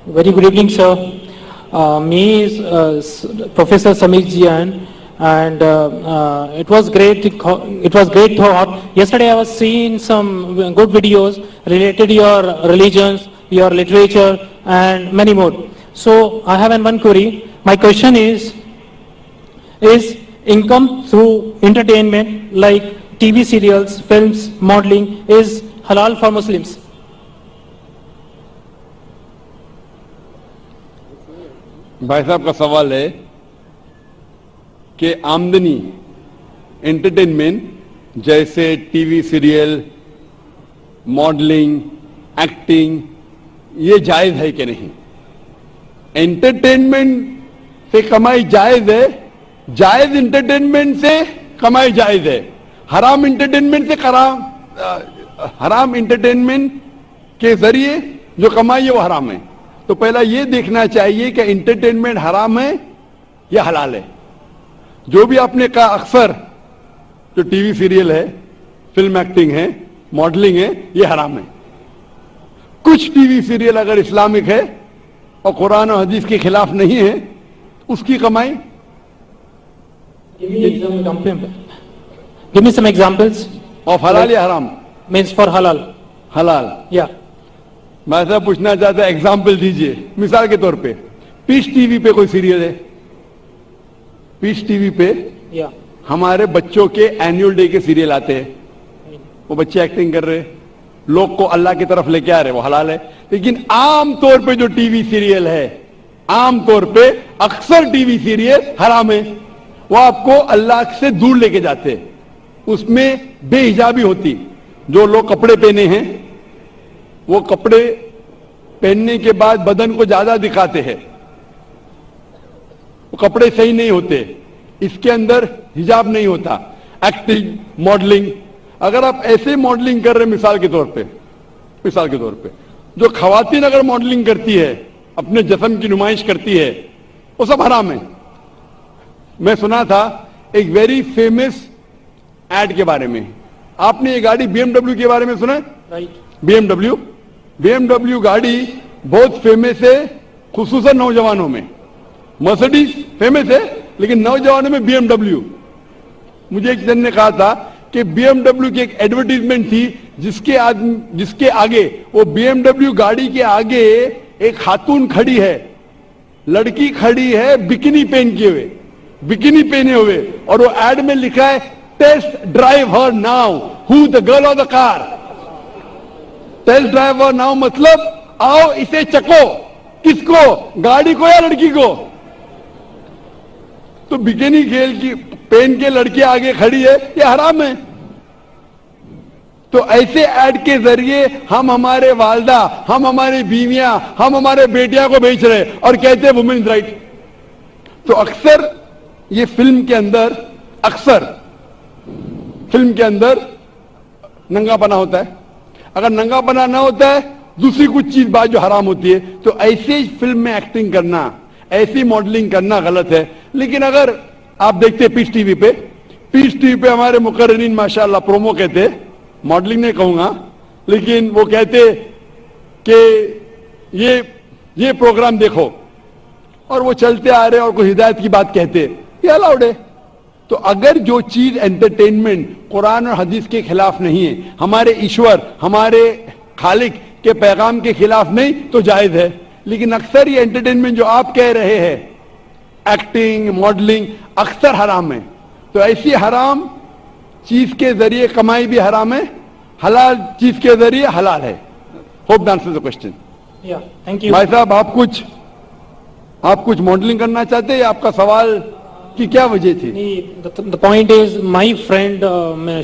Very good evening, sir. Me is Professor Samir Jian, and it was great. It was great thought. Yesterday, I was seeing some good videos related to your religions, your literature, and many more. So I have one query. My question is income through entertainment like TV serials, films, modeling is halal for Muslims? भाई साहब का सवाल है कि आमदनी entertainment जैसे TV serial, modelling, acting, ये जायज है कि नहीं? एंटरटेनमेंट से कमाई जायज है, जायज एंटरटेनमेंट से कमाई जायज है, हराम एंटरटेनमेंट से हराम एंटरटेनमेंट के जरिए जो कमाई है वो हराम है। तो पहला ये देखना चाहिए कि एंटरटेनमेंट हराम है या हलाल है। जो भी आपने कहा अक्सर जो टीवी सीरियल है, फिल्म एक्टिंग है, मॉडलिंग है, ये हराम है। कुछ टीवी सीरियल अगर इस्लामिक है और कुरान और हदीस के खिलाफ नहीं है, उसकी कमाई Give me some examples. of halal या हराम? Means for halal. हलाल। Yeah. मैं ऐसा पूछना चाहता, एग्जाम्पल दीजिए। मिसाल के तौर पे पीस टीवी पे कोई सीरियल है, पीस टीवी पे Yeah. हमारे बच्चों के एनुअल डे के सीरियल आते हैं, वो बच्चे एक्टिंग कर रहे, लोग को अल्लाह की तरफ लेके आ रहे, वो हलाल है। लेकिन आम तौर पे जो टीवी सीरियल है, आम तौर पे अक्सर टीवी सीरियल हराम है, वो आपको अल्लाह से दूर लेके जाते हैं। उसमें बेहिजाबी होती, जो लोग कपड़े पहने हैं वो कपड़े पहनने के बाद बदन को ज्यादा दिखाते हैं, वो कपड़े सही नहीं होते, इसके अंदर हिजाब नहीं होता। एक्टिंग, मॉडलिंग, अगर आप ऐसे मॉडलिंग कर रहे, मिसाल के तौर पे जो खवातीन अगर मॉडलिंग करती है, अपने जिस्म की नुमाइश करती है, वो सब हराम है। मैं सुना था एक वेरी फेमस एड के बारे में, आपने ये गाड़ी BMW के बारे में सुना है? Right. BMW गाड़ी बहुत फेमस है, खुसूसन नौजवानों में। मर्सिडीज फेमस है, लेकिन नौजवानों में BMW। मुझे एक जन ने कहा था कि BMW की एक एडवर्टीजमेंट थी, जिसके आगे, वो BMW गाड़ी के आगे एक खातून खड़ी है, लड़की खड़ी है बिकिनी पहने हुए, और वो एड में लिखा है test drive her now, who the girl of the car. Test drive her now मतलब आओ इसे चको। किसको? गाड़ी को या लड़की को? तो बिकिनी खेल की पहन के लड़की आगे खड़ी है, ये हराम है। तो ऐसे ऐड के जरिए हम हमारे वालदा, हम हमारी बीवियां, हम हमारे बेटियां को बेच रहे और कहते हैं वुमेन्स राइट। तो अक्सर ये फिल्म के अंदर नंगापना होता है। अगर नंगापना ना होता है, दूसरी कुछ चीज बात जो हराम होती है, तो ऐसे फिल्म में एक्टिंग करना, ऐसी मॉडलिंग करना गलत है। लेकिन अगर आप देखते पीस टीवी पे हमारे मुकर्रिरीन माशाअल्लाह प्रोमो कहते, मॉडलिंग नहीं कहूंगा, लेकिन वो कहते कि ये प्रोग्राम देखो, और वो चलते आ रहे और कोई हिदायत की बात कहते, ये अलाउड है। तो अगर जो चीज एंटरटेनमेंट कुरान और हदीस के खिलाफ नहीं है, हमारे ईश्वर, हमारे खालिक के पैगाम के खिलाफ नहीं, तो जायज है। लेकिन अक्सर ये एंटरटेनमेंट जो आप कह रहे हैं, एक्टिंग, मॉडलिंग, अक्सर हराम है। तो ऐसी हराम चीज के जरिए कमाई भी हराम है, हलाल चीज के जरिए हलाल है। Hope that answers the question. Yeah, thank you. भाई साहब, आप कुछ मॉडलिंग करना चाहते हैं? आपका सवाल की क्या वजह थी? The point is, my friend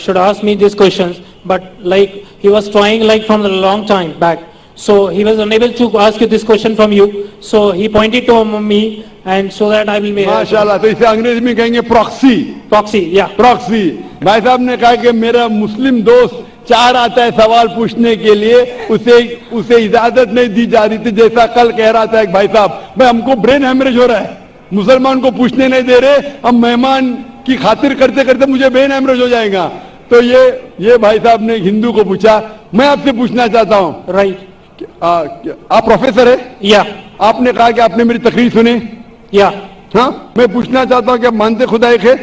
should ask me these questions, but like he was trying like from a long time back, so he was unable to ask you this question from you, so he pointed to me, and so that I will be. माशाल्लाह। तो इसे अंग्रेजी में कहेंगे proxy. Yeah. Proxy. भाई साहब ने कहा कि मेरा मुस्लिम दोस्त चार आता है सवाल पूछने के लिए, उसे इजाजत नहीं दी जा रही थी। जैसा कल कह रहा था एक भाई साहब, भाई हमको ब्रेन हेमरेज हो रहा है, मुसलमान को पूछने नहीं दे रहे, हम मेहमान की खातिर करते करते मुझे ब्रेन हेमरेज हो जाएगा। तो ये भाई साहब ने हिंदू को पूछा। मैं आपसे पूछना चाहता हूं, Right. आप प्रोफेसर है? Yeah. آپ نے کہا کہ آپ نے میری تقریر سنی. Yeah. ہاں میں پوچھنا چاہتا ہوں کہ آپ مانتے خدا ایک ہے؟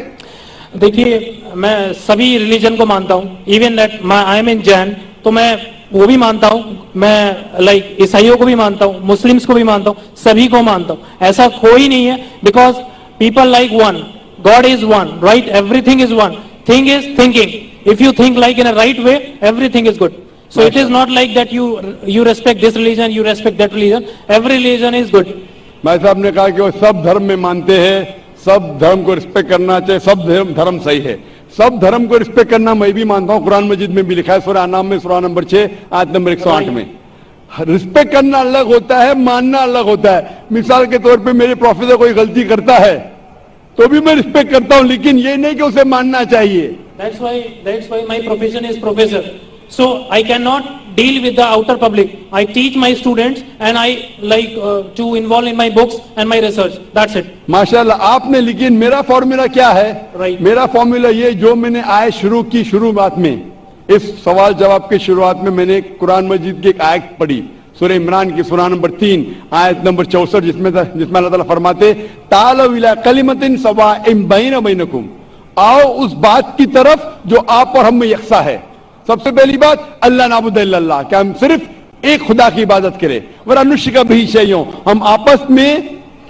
دیکھیے میں سبھی ریلیجن کو مانتا ہوں, ایون دیٹ آئی ایم ان جین, تو میں وہ بھی مانتا ہوں, میں لائک عیسائیوں کو بھی مانتا ہوں, مسلمس کو بھی مانتا ہوں, سبھی کو مانتا ہوں. ایسا کوئی نہیں ہے, because people like one, God is one, right, every thing is one. Thing is thinking. If you think like in a right way, everything is good. So it is not like that you respect this religion, you respect that religion. Every religion is good. بھائی صاحب نے کہا کہ وہ سب دھرم میں مانتے ہیں, سب دھرم کو رسپیکٹ کرنا چاہیے, سب دھرم صحیح ہے. سب دھرم کو رسپیکٹ کرنا میں بھی مانتا ہوں, قرآن مجید میں بھی لکھا ہے, سورہ انعام میں سورہ نمبر 6 آیت نمبر 108 میں. رسپیکٹ کرنا الگ ہوتا ہے, ماننا الگ ہوتا ہے. مثال کے طور پہ میرے پروفیسر کوئی غلطی کرتا ہے تو بھی میں رسپیکٹ کرتا ہوں, لیکن یہ نہیں کہ اسے ماننا چاہیے. That's why my profession is professor. So I cannot deal with the outer public. I teach my students and I like to involve in my books and my research. That's it. ماشاءاللہ آپ نے, لیکن میرا formula کیا ہے؟ Right. میرا formula یہ جو میں نے آیت شروع کی, شروعات میں اس سوال جواب کے شروعات میں میں نے قرآن مجید کی ایک آیت پڑھی, سورہ عمران کی سورہ نمبر 3 آیت نمبر 64, جس میں اللہ تعالیٰ فرماتے تعالوا الی کلمۃ سواء بین بینکم, آؤ اس بات کی طرف جو آپ اور ہم میں یکساں ہے. سب سے پہلی بات اللہ نعبد الا اللہ, کہ ہم صرف ایک خدا کی عبادت کریں. ولا نشرک بہ شیئا, ہم آپس میں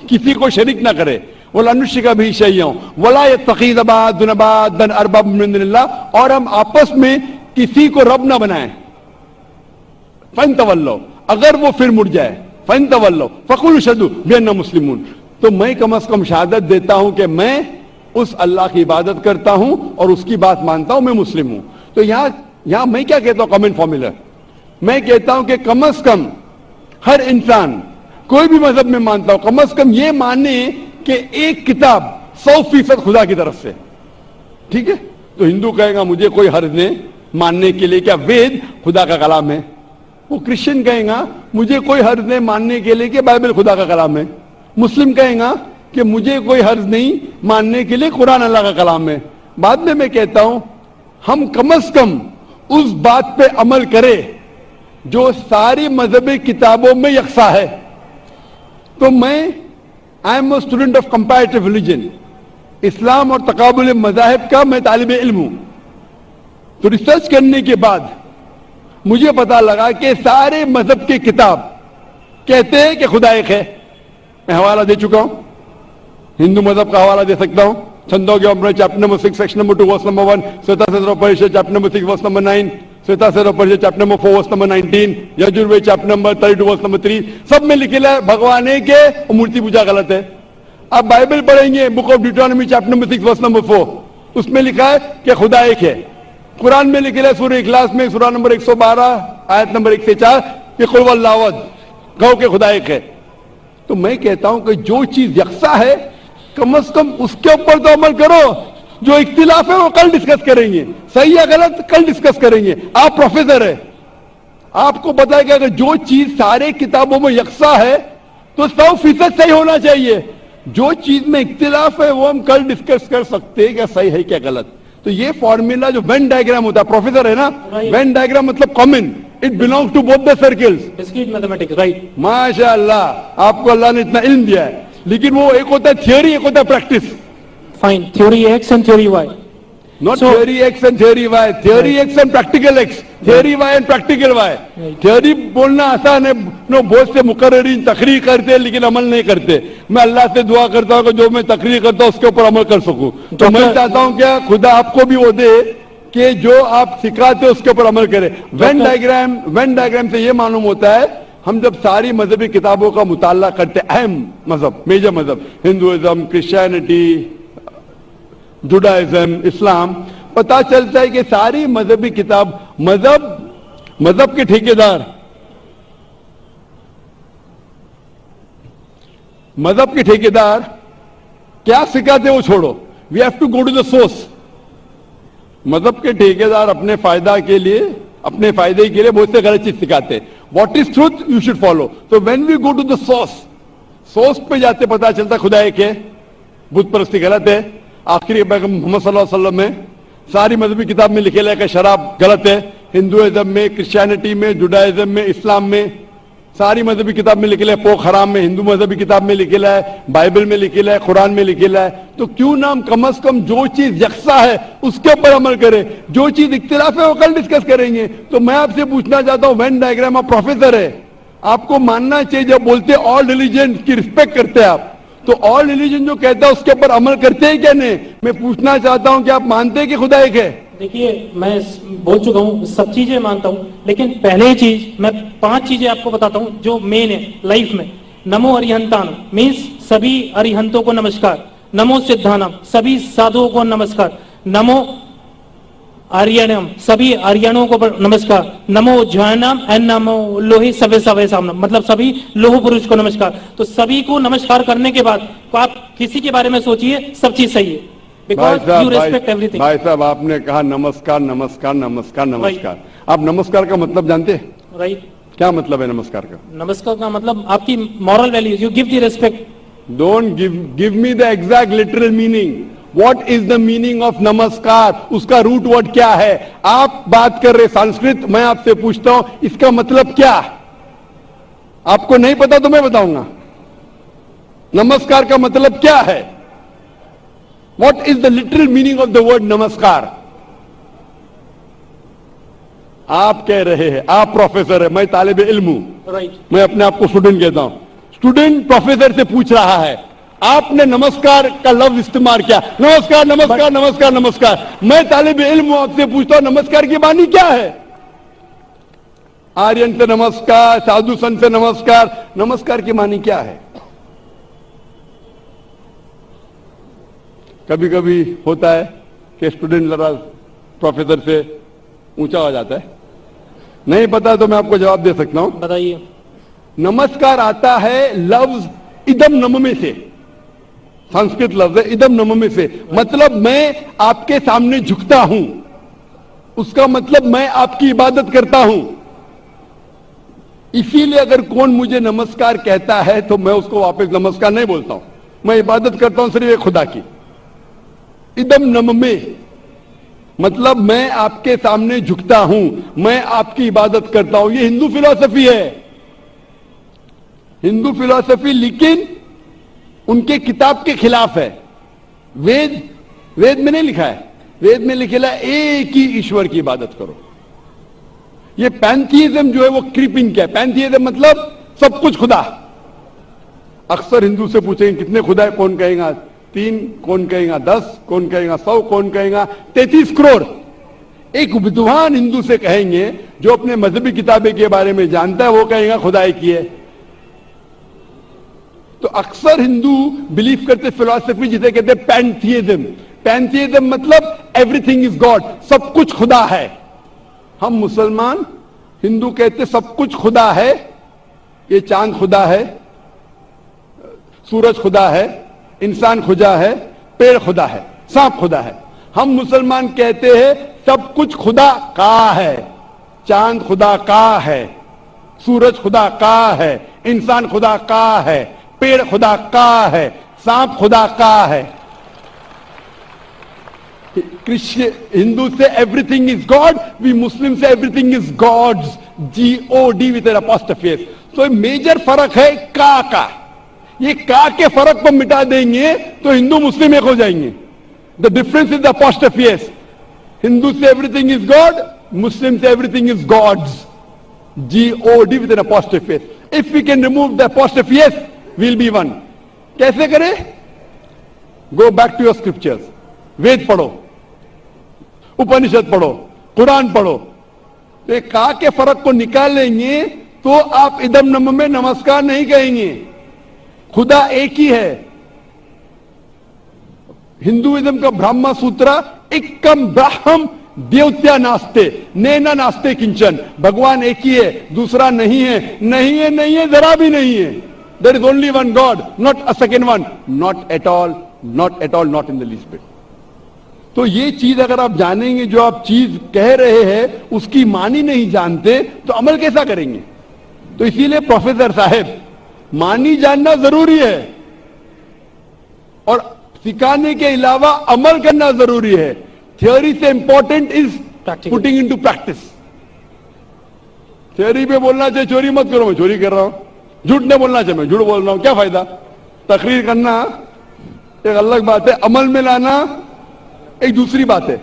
کسی کو شریک نہ کریں. ولا نشرک بہ شیئا ولا یتخذ بعضنا بعضا اربابا من دون اللہ, اور ہم آپس میں کسی کو رب نہ بنائیں. فَإِن تَوَلَّوْا, اگر وہ پھر مڑ جائے, فَإِن تَوَلَّوْا فَقُولُوا اشْهَدُوا بِأَنَّا مُسْلِمُونَ, تو میں کم از کم شہادت دیتا ہوں کہ میں اس اللہ کی عبادت کرتا ہوں اور اس کی بات مانتا ہوں, میں مسلم ہوں. تو یہاں میں کیا کہتا ہوں کامن فارمولا, میں کہتا ہوں کہ کم از کم ہر انسان کوئی بھی مذہب میں مانتا ہوں, کم از کم یہ مانے کہ ایک کتاب 100% خدا کی طرف سے. ٹھیک ہے, تو ہندو کہے گا مجھے کوئی حرج نہیں ماننے کے لیے کیا وید خدا کا کلام ہے. وہ کرسچن کہیں گا مجھے کوئی حرج نہیں ماننے کے لیے کہ بائبل خدا کا کلام ہے. مسلم کہیں گا کہ مجھے کوئی حرج نہیں ماننے کے لیے قرآن اللہ کا کلام ہے. بعد میں کہتا ہوں ہم کم از کم اس بات پہ عمل کرے جو ساری مذہبی کتابوں میں یکساں ہے. تو میں I am a student of comparative religion, اسلام اور تقابل مذاہب کا میں طالب علم ہوں. تو ریسرچ کرنے کے بعد مجھے پتا لگا کہ سارے مذہب کی کتاب کہتے ہیں کہ خدا ایک ہے. میں حوالہ دے چکا ہوں, ہندو مذہب کا حوالہ دے سکتا ہوں, Chandogya Upanishad chapter number 6 section number 2 verse number 1, Shvetashvatara Upanishad chapter number 6 verse number 9, Shvetashvatara Upanishad chapter number 4 verse number 19, Yajurveda chapter number 32 verse number 3, سب میں لکھا ہے بھگوان ایک ہے اور مورتی پوجا غلط ہے. آپ بائبل پڑھیں گے book of Deuteronomy chapter number 6 verse number 4, اس میں لکھا ہے کہ خدا ایک ہے. قرآن میں لکھا ہے سورہ اخلاص میں سورہ نمبر 112 آیت نمبر 1 سے 4 کہ قل هو اللہ احد, کہو کہ خدا ایک ہے. تو میں کہتا ہوں کہ جو چیز یکساں ہے کم از کم اس کے اوپر تو عمل کرو. جو اختلاف ہے وہ کل ڈسکس کریں گے, صحیح یا غلط کل ڈسکس کریں گے. آپ پروفیسر ہے, آپ کو پتا ہے کہ اگر جو چیز سارے کتابوں میں یکساں ہے تو 100% صحیح ہونا چاہیے. جو چیز میں اختلاف ہے وہ ہم کل ڈسکس کر سکتے ہیں کہ صحیح ہے کیا غلط. تو یہ فارمولا جو وین ڈائیگرام ہوتا ہے, پروفیسر ہے نا, وین ڈائیگرام مطلب common, it belong to both the circles. Discrete mathematics, right? ماشاء اللہ آپ کو اللہ نے اتنا علم دیا ہے, لیکن وہ ایک ہوتا ہے تھیوری, ایک ہوتا ہے practice. Fine. Theory X and theory Y. Not So- theory X and theory Y, theory X and practical X, theory Y and practical Y. Theory بولنا آسان ہے, نو بہت سے مقررین تقریر کرتے ہیں لیکن عمل نہیں کرتے. میں اللہ سے دعا کرتا ہوں کہ جو میں تقریر کرتا ہوں اس کے اوپر عمل کر سکوں. تو میں چاہتا ہوں کہ خدا آپ کو بھی وہ دے کہ جو آپ سکھاتے اس کے اوپر عمل کرے. وین ڈائیگرام سے یہ معلوم ہوتا ہے ہم جب ساری مذہبی کتابوں کا مطالعہ کرتے, اہم مذہب, میجر مذہب, ہندوازم, کرسچینٹی, جوڈائزم, اسلام, پتا چلتا ہے کہ ساری مذہبی کتاب مذہب کے ٹھیکیدار, کیا سکھاتے وہ چھوڑو. We have to go to the source. مذہب کے ٹھیکیدار اپنے فائدہ کے لیے, اپنے فائدے کے لیے بہت سے غلط چیز سکھاتے. What is truth you should follow. تو when we go to the source پہ جاتے پتا چلتا خدا ایک ہے, بت پرستی غلط ہے. آخری پیغمبر محمد صلی اللہ علیہ وسلم میں ساری مذہبی کتاب میں لکھے کہ شراب غلط ہے. ہندوازم میں, کرسچینٹی میں, جوڈائزم میں, اسلام میں सारी मजहबी किताब में लिखेला है, पोक हराम में, हिंदू मजहबी किताब में लिखेला है, बाइबल में लिखेला है, कुरान में लिखेला है, तो क्यों ना हम कम से कम जो चीज यकसा है उसके ऊपर अमल करें, जो चीज इख्तिलाफ है वो कल डिस्कस करेंगे। तो मैं आपसे पूछना चाहता हूं, वेन डायग्राम आप प्रोफेसर है, आपको मानना चाहिए, जब बोलते ऑल रिलीजन की रिस्पेक्ट करते हैं आप, तो ऑल रिलीजन जो कहता है उसके ऊपर अमल करते हैं क्या नहीं? मैं पूछना चाहता हूं कि आप मानते हैं कि खुदा एक है? देखिए, मैं बोल चुका हूँ, सब चीजें मानता हूँ, लेकिन पहले चीज मैं 5 चीजें आपको बताता हूँ जो मेन है लाइफ में। नमो अरिहंतान मीन्स सभी अरिहंतों को नमस्कार, नमो सिद्धानम सभी साधुओं को नमस्कार, नमो आर्यनम सभी आर्यनों को नमस्कार, नमो ज्वानम एंड नमो लोहे सवे सवे सामनम मतलब सभी लोह पुरुष को नमस्कार। तो सभी को नमस्कार करने के बाद आप किसी के बारे में सोचिए, सब चीज सही है, बिकॉज यू रिस्पेक्ट एवरीथिंग। भाई साहब, आपने कहा नमस्कार नमस्कार नमस्कार नमस्कार, आप नमस्कार का मतलब जानते हैं? राइट, क्या मतलब है नमस्कार का? नमस्कार का मतलब आपकी moral values, you give the respect. Don't give me the exact literal meaning, what is the meaning of नमस्कार, उसका रूट वर्ड क्या है? आप बात कर रहे संस्कृत, मैं आपसे पूछता हूं इसका मतलब क्या? आपको नहीं पता तो मैं बताऊंगा, नमस्कार का मतलब क्या है? What is the literal meaning of the word नमस्कार? आप कह रहे हैं, आप प्रोफेसर है, मैं तालिब इल्म हूं, राइट, मैं अपने आप को स्टूडेंट कहता हूं। स्टूडेंट प्रोफेसर से पूछ रहा है, आपने नमस्कार का लफ्ज इस्तेमाल किया, नमस्कार नमस्कार नमस्कार नमस्कार। मैं तालिब इल्म हूं, आपसे पूछता हूं नमस्कार की मानी क्या है? आर्यन से नमस्कार, साधु संत से नमस्कार, नमस्कार की मानी क्या है? कभी कभी होता है कि स्टूडेंट जरा प्रोफेसर से ऊंचा हो जाता है, नहीं पता तो मैं आपको जवाब दे सकता हूं। बताइए। नमस्कार आता है लफ्ज इदम नम में से, संस्कृत लफ्ज है इदम नम में से, मतलब मैं आपके सामने झुकता हूं, उसका मतलब मैं आपकी इबादत करता हूं। इसीलिए अगर कौन मुझे नमस्कार कहता है तो मैं उसको वापस नमस्कार नहीं बोलता हूं, मैं इबादत करता हूं सिर्फ एक खुदा की। इदम नम में मतलब मैं आपके सामने झुकता हूं, मैं आपकी इबादत करता हूं। ये हिंदू फिलॉसफी है, हिंदू फिलॉसफी, लेकिन उनके किताब के खिलाफ है। वेद में नहीं लिखा है, वेद में लिखेला एक ही ईश्वर की इबादत करो। ये पैंथीइज्म जो है वो क्रीपिंग क्या है? पैंथीइज्म मतलब सब कुछ खुदा। अक्सर हिंदू से पूछेंगे कितने खुदा है, कौन कहेगा 3, कौन कहेगा 10, कौन कहेगा 100, कौन कहेगा 33 करोड़। एक विद्वान हिंदू से कहेंगे जो अपने मजहबी किताबें के बारे में जानता है, वो कहेगा खुदा एक ही है। तो अक्सर हिंदू बिलीव करते फिलॉसफी जिसे कहते हैं पैंथीइज्म। पैंथीइज्म मतलब एवरीथिंग इज गॉड, सब कुछ खुदा है। हम मुसलमान हिंदू कहते सब कुछ खुदा है, ये चांद खुदा है, सूरज खुदा है, इंसान खुदा है, पेड़ खुदा है, सांप खुदा है। हम मुसलमान कहते हैं सब कुछ खुदा का है, चांद खुदा का है, सूरज खुदा का है, इंसान खुदा का है, पेड़ खुदा का है, सांप खुदा का है। क्रिश्चियन हिंदू से everything is God, we Muslim से everything is God's, GOD with an apostrophe. तो मेजर फर्क है का। ये का के फर्क को मिटा देंगे तो हिंदू मुस्लिम एक हो जाएंगे। The difference is the apostrophe. हिंदू से एवरीथिंग इज गॉड, मुस्लिम से everything is God's, GOD with an apostrophe. If we can remove the apostrophe will be one. कैसे करें? Go back to your scriptures, Veda पढ़ो, उपनिषद पढ़ो, कुरान पढ़ो, तो एक का के फर्क को निकालेंगे तो आप इदम नम में नमस्कार नहीं कहेंगे। खुदा एक ही है। हिंदुइज्म का ब्रह्म सूत्र एकम ब्राह्म देवत्या नास्ते नैना नास्ते किंचन, भगवान एक ही है, दूसरा नहीं है, नहीं है, नहीं है, जरा भी नहीं है। There is only one God, not a second one, not at all, not at all, not in the least bit. तो ये चीज अगर आप जानेंगे, जो आप चीज कह रहे हैं उसकी मानी नहीं जानते तो अमल कैसा करेंगे? तो इसीलिए प्रोफेसर साहब, मानी जानना जरूरी है और सिखाने के अलावा अमल करना जरूरी है। थ्योरी से important is putting into practice. Theory पे बोलना चाहिए चोरी मत करो, मैं चोरी कर रहा हूं, झूठ नहीं बोलना चाहिए, मैं झूठ बोल रहा हूं, क्या फायदा। तकरीर करना एक अलग बात है, अमल में लाना एक दूसरी बात है।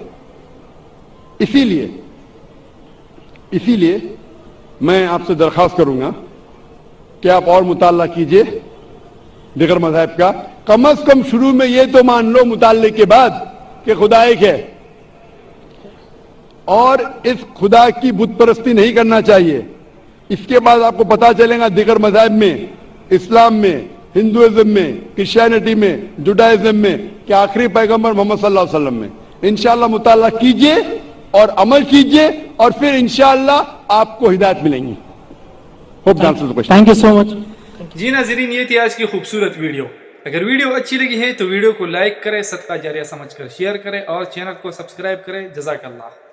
इसीलिए मैं आपसे दरखास्त करूंगा कि आप और मुताला कीजिए दिगर मज़हब का, कम अज कम शुरू में ये तो मान लो मुताले के बाद कि खुदा एक है, और इस खुदा की बुत परस्ती नहीं करना चाहिए। इसके बाद आपको पता चलेगा दिगर मज़हब में, इस्लाम में, हिंदुइज्म में, क्रिश्चियनिटी में, जुडाइज्म में कि आखिरी पैगंबर मोहम्मद सल्लल्लाहु अलैहि वसल्लम में। इंशाअल्लाह मुताला कीजिए और अमल कीजिए और फिर इंशाअल्लाह आपको हिदायत मिलेंगी। Hope the answer the question. Thank you so much. जी नाज़रीन, ये थी आज की खूबसूरत वीडियो। अगर वीडियो अच्छी लगी है तो वीडियो को लाइक करें, सदका जारिया समझकर शेयर करें और चैनल को सब्सक्राइब करें। जज़ाकल्लाह।